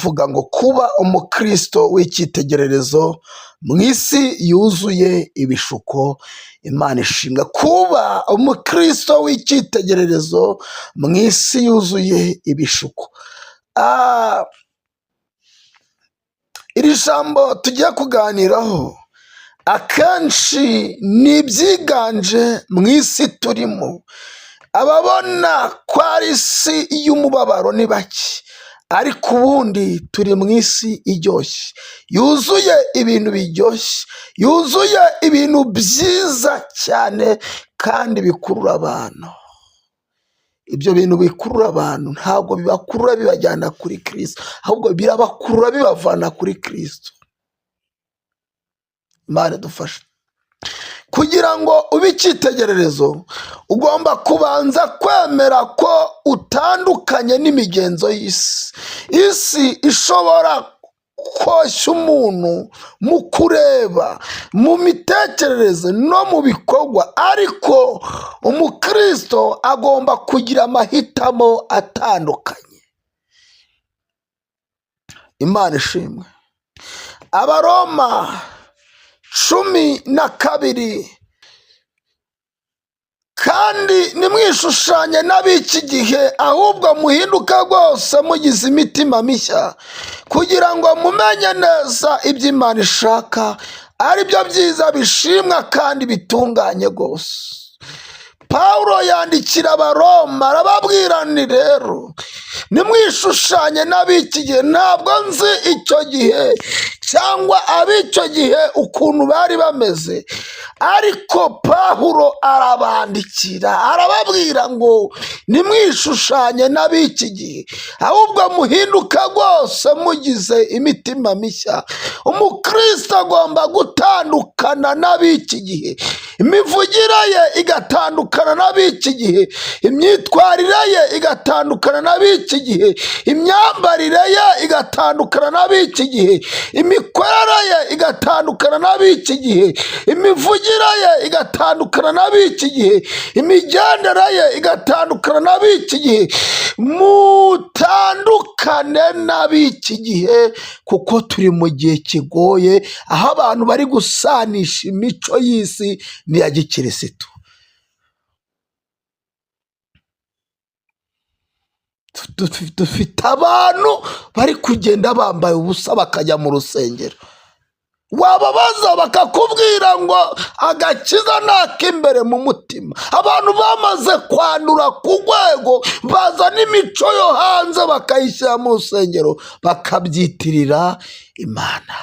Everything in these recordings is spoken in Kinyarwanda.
Vuga ngo kuba umukristo w'icyitegererezo mu isi yuzuye ibishuko. Imana ishimwe. Kuba umukristo w'icyitegererezo mu isi yuzuye ibishuko. Iri jambo tugiye kuganiraho akenshi ni ibyiganje mu isi turimo. Ababona ko ari isi y'umubabaro ni bake, ariko ubundi turi mu isi iryoshye, yuzuye ibintu biryoshye, yuzuye ibintu byiza cyane kandi bikurura abantu. Ibyo bintu bikurura abantu ntabwo bibakurura bibajyana kuri Kristo, ahubwo birabakurura bibavana kuri Kristo. Imana idufashe. Kugira ngo ube icyitegererezo ugomba kubanza kwemera ko utandukanye n'imigenzo y'isi. Isi ishobora koshya umuntu mu kureba, mu mitekerereze no mu bikorwa, ariko umukristo agomba kugira amahitamo atandukanye. Imana ishimwe. Abaroma 12, kandi nimwishushanye n'ab'iki gihe, ahubwo muhinduke rwose mugize imitima mishya, kugira ngo mumenye neza ibyo Imana ishaka, ari byo byiza bishimwa kandi bitunganye rwose. Pawulo yandikira Abaroma arababwira ni rero nimwishushanye n'ab'iki gihe. Ntabwo nzi icyo gihe cyangwa ab'icyo gihe ukuntu bari bameze, ariko Pawulo arabandikira arababwira ngo nimwishushanye n'ab'iki gihe, ahubwo muhinduka rwose mugize imitima mishya. Umukristo agomba gutandukana n'ab'iki gihe, imivugire ye igatandukana n'ab'iki gihe, imyitwarire ye igatandukana n'ab'iki gihe, imyambarire ye igatandukana n'ab'iki gihe, imikorere ye igatandukana n'ab'iki gihe, imivugire ye igatandukana n'ab'iki gihe, imigendere ye igatandukana n'ab'iki gihe. Mutandukane n'ab'iki gihe, kuko turi mu gihe kigoye, aho abantu bari gusanisha imico y'isi n'iya gikirisitu. Dufite abantu bari kugenda bambaye ubusa bakajya mu rusengero. Wababaza bakakubwira ngo agakiza ni ak'imbere mu mutima. Abantu bamaze kwandura ku rwego bazana imico yo hanze bakayishyira mu rusengero, bakabyitirira Imana.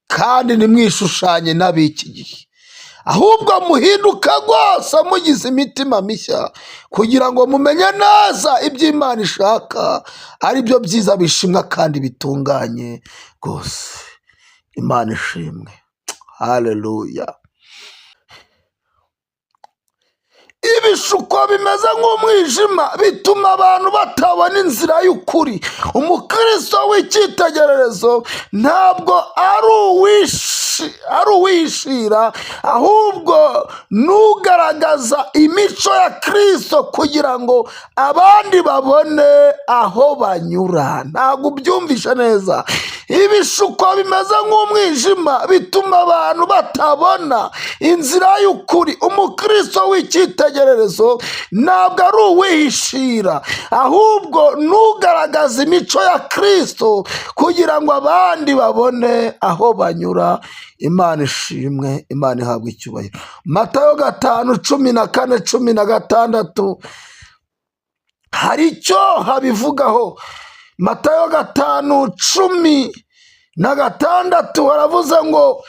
Kandi nimwishushanye n'ab'iki gihe, ahubwo muhinduka rwose mugize imitima mishya, kugira ngo mumenye neza ibyo Imana ishaka, ari byo byiza bishimwa kandi bitunganye rwose. Imana ishimwe. Haleluya. Ibishuko bimeze nk'umwijima bituma abantu batabona inzira y'ukuri. Umukristo w'icyitegererezo ntabwo ari uwishira, ahubwo n'ugaragaza imico ya Kristo kugira ngo abandi babone aho banyura. Ntabwo ubyumvisha neza. Ibishuko bimeze nk'umwijima bituma abantu batabona inzira y'ukuri. Umukristo w'icyitegererezo ntabwo ari uwihishira, ahubwo n'ugaragaza imico ya Kristo kugira ngo abandi babone aho banyura. Imana ishimwe. Imana ihabwa icyubahiro. Matayo 5:14-16 hari icyo habivugaho. Matayo 5:16 baravuze ngo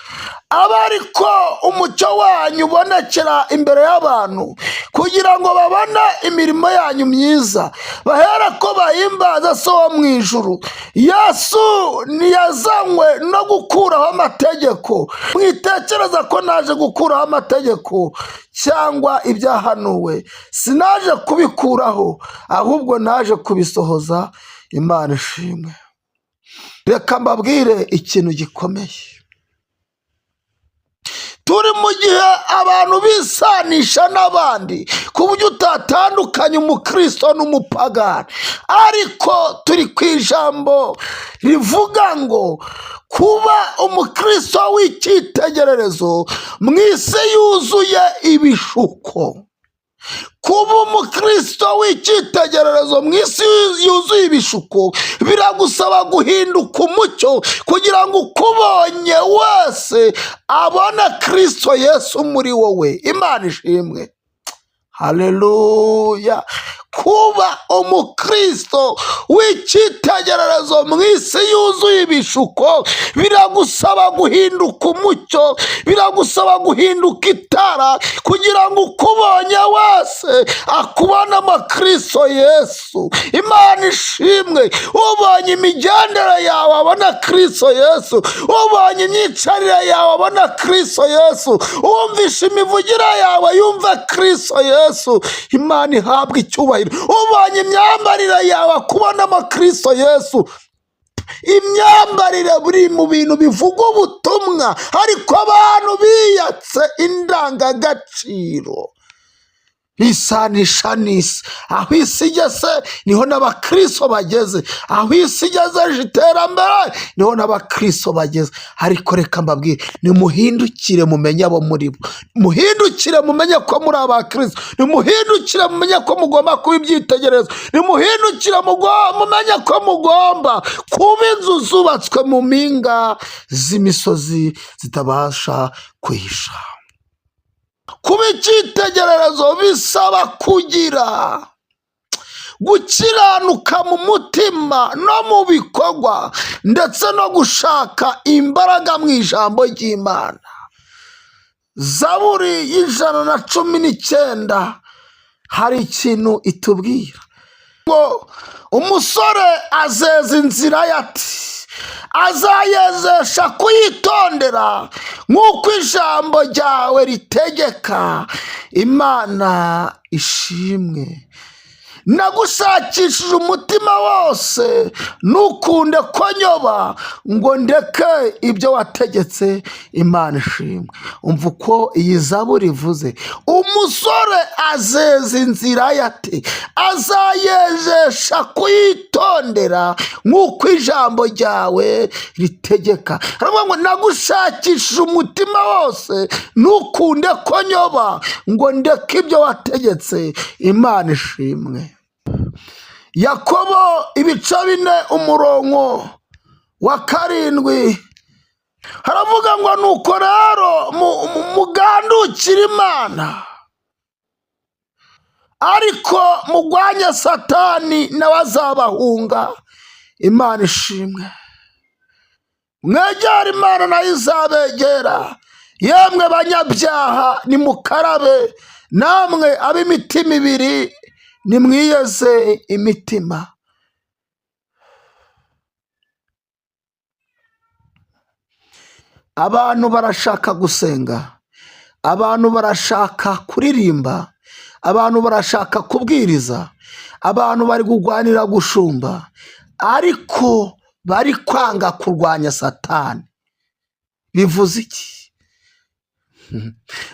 abe ariko umucyo wanyu ubonekera imbere y'abantu, kugira ngo babone imirimo yanyu myiza, bahere ko bahimbaza So wo mu ijuru. Yesu ntiyazanywe no gukuraho amategeko. Mwitekereza ko naje gukuraho amategeko cyangwa ibyahanuwe? Sinaje kubikuraho, ahubwo naje kubisohoza. Imana ishimwe. Reka mbabwire ikintu gikomeye. Turi mu gihe abantu bisanisha n'abandi ku buryo utatandukanya umukristo n'umupagani, ariko turi ku ijambo rivuga ngo kuba umukristo w'icyitegererezo mu isi yuzuye ibishuko. Kuba umukristo w'icyitegererezo mu isi yuzuye ibishuko biragusaba guhinduka umucyo kugira ngo ukubonye wese abone Kristo Yesu muri wowe. Imana ishimwe. Haleluya. Kuba umukristo w'icyitegererezo mu isi yuzuye ibishuko biragusaba guhinduka umucyo, biragusaba guhinduka itara kugira ngo ukubonye wese akubonamo Kristo Yesu. Imana ishimwe. Ubonye imigendere yawe abona Kristo Yesu, ubonye imyicarire yawe abona Kristo Yesu, wumvisha imivugire yawe yumva Kristo Yesu. Imana ihabwa icyubahiro. Ubonye imyambarire yawe akubonamo Kristo Yesu. Imyambarire buri mu bintu bivuga ubutumwa, ariko abantu biyatse indangagaciro bisanisha n'isi. Aho isi igeze niho n'abakristo bageze, aho isi igeze iterambere niho n'abakristo bageze. Ariko reka mbabwire, nimuhindukire mumenye abo muri bo, muhindukire mumenye ko muri abakristo, nimuhindukire mumenye ko mugomba kuba ibyitegererezo, nimuhindukire mumenye ko mugomba kuba inzu zubatswe mu mpinga z'imisozi zitabasha kwihisha. Kuba icyitegererezo bisaba kugira gukiranuka mu mutima no mu bikorwa, ndetse no gushaka imbaraga mu ijambo ry'Imana. Zaburi y'119 hari ikintu itubwira ngo umusore azeza inzira ye ati azayezesha kuyitondera nk'uko ijambo ryawe ritegeka. Imana ishimwe. Nagushakishije umutima wose, ntukunde ko nyoba ngo ndeke ibyo wategetse. Imana ishimwe. Umva uko iyi zaburi ivuze. Umusore azeza inzira ye ate azayejesha kuyitondera nk'uko ijambo ryawe ritegeka. Aravuga ngo nagushakishije umutima wose, ntukunde ko nyoba ngo ndeke ibyo wategetse. Imana ishimwe. Yakobo 4:7 haravuga ngo nuko rero mugandukire Imana, ariko mugwanye Satani nawe azabahunga. Imana ishimwe. Mwegera Imana nayo izabegera. Yemwe banyabyaha nimukarabe, namwe ab'imitima ibiri nimwiyeze imitima. Abantu barashaka gusenga, abantu barashaka kuririmba, abantu barashaka kubwiriza, abantu bari kurwanira gushumba, ariko bari kwanga kurwanya Satani. Bivuze iki?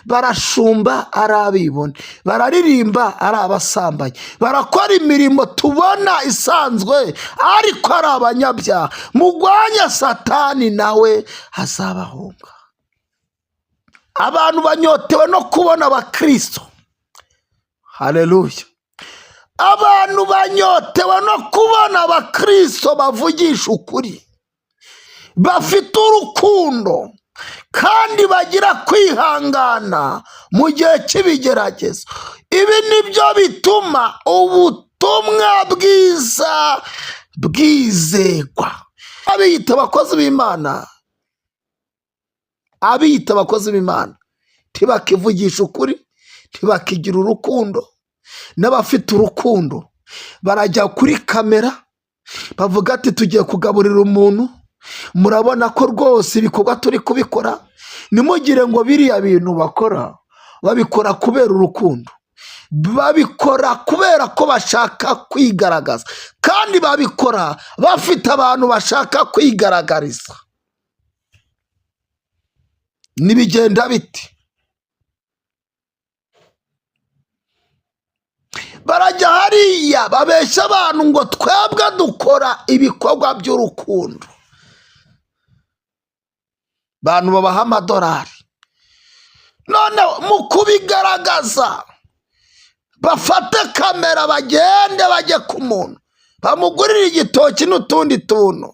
Barashumba ari abibone, bararirimba ari abasambanyi, barakora imirimo tubona isanzwe, ariko ari abanyabyaha. Mugwanya Satani nawe azabahunga. Abantu banyotewe no kubona abakristo. Haleluya. Abantu banyotewe no kubona abakristo bavugisha ukuri, bafite urukundo, kandi bagira kwihangana mu gihe cy'ibigeragezo. Ibi nibyo bituma ubutumwa bwiza bwizegwa. Abiyita abakozi b'Imana, abiyita abakozi b'Imana ntibakivugisha ukuri, ntibakigira urukundo. N'abafite urukundo barajya kuri kamera bavuga ati tugiye kugaburira umuntu, murabona ko rwose ibikorwa turi kubikora. Nimugire ngo biriya bintu bakora babikora kubera urukundo, babikora kubera ko bashaka kwigaragaza, kandi babikora bafite abantu bashaka kwigaragariza. Nibigenda biti barajya hariya babeshya abantu ngo twebwe dukora ibikorwa by'urukundo, abantu babaha amadolari, none mu kubigaragaza bafate kamera bagende bajye ku muntu bamugurire igitoki n'utundi tuntu,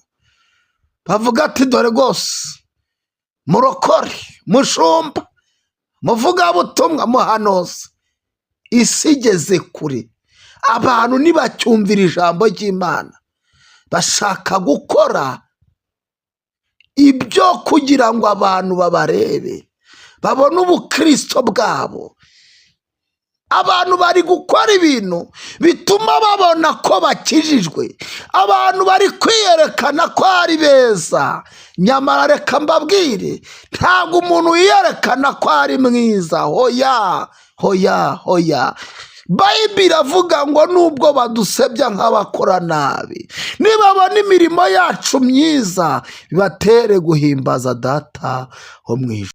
bavuga ati dore rwose murokore, mushumba, muvugabutumwa, muhanuzi. Isi igeze kure, abantu ntibacyumvira ijambo ry'Imana, bashaka gukora ibyo kugira ngo abantu babarebe babone ubukristo bwabo. Abantu bari gukora ibintu bituma babona ko bakijijwe, abantu bari kwiyerekana ko ari beza, nyamara reka mbabwire ntabwo umuntu yiyerekana ko ari mwiza. Hoya hoya hoya, Bayibiri iravuga ngo nubwo badusebya nk'abakora nabi, nibabona imirimo yacu myiza bibatere guhimbaza Data wo mu ijuru.